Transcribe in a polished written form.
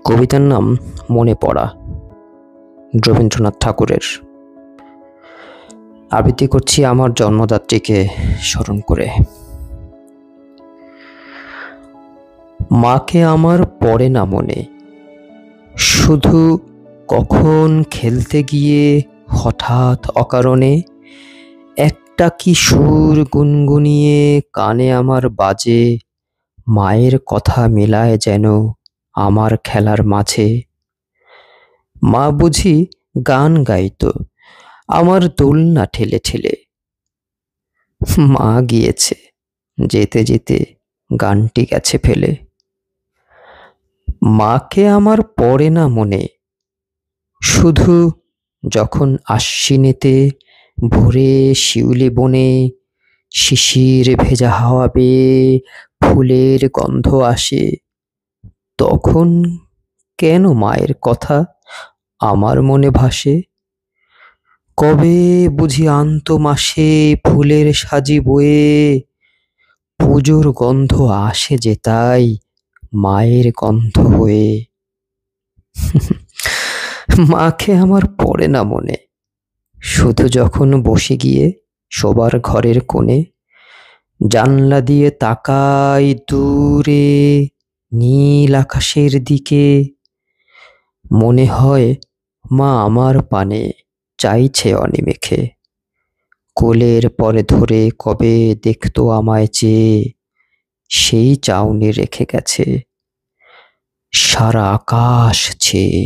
কবিতার নাম মনে পড়া, রবীন্দ্রনাথ ঠাকুরের। আবৃত্তি করছি আমার জন্মদাত্রীকে স্মরণ করে। মাকে আমার পড়ে না মনে, শুধু কখন খেলতে গিয়ে হঠাৎ অকারণে একটা কি সুর গুনগুনিয়ে কানে আমার বাজে, মায়ের কথা মেলায় যেন আমার খেলার মাঝে। মা বুঝি গান গাইতো আমার দোলনা ঠেলে ঠেলে। মা গিয়েছে, যেতে যেতে গানটি গেছে ফেলে। মাকে আমার পড়ে না মনে, শুধু যখন আশ্বিনেতে ভোরে শিউলি বনে শিশির ভেজা হাওয়া বেয়ে ফুলের গন্ধ আসে, তখন কেন মায়ের কথা আমার মনে ভাসে। কবে বুঝি আনতো মাসে ফুলের সাজি বয়ে, পুজোর গন্ধ আসে যে তাই মায়ের গন্ধ হয়ে। মাকে আমার পড়ে না মনে, শুধু যখন বসে গিয়ে শোবার ঘরের কোণে জানলা দিয়ে তাকাই দূরে নীল আকাশের দিকে, মনে হয় মা আমার পানে চাইছে অনিমেষে। কোলের পরে ধরে কবে দেখতো আমায় চেয়ে, সেই চাউনি রেখে গেছে সারা আকাশ ছেয়ে।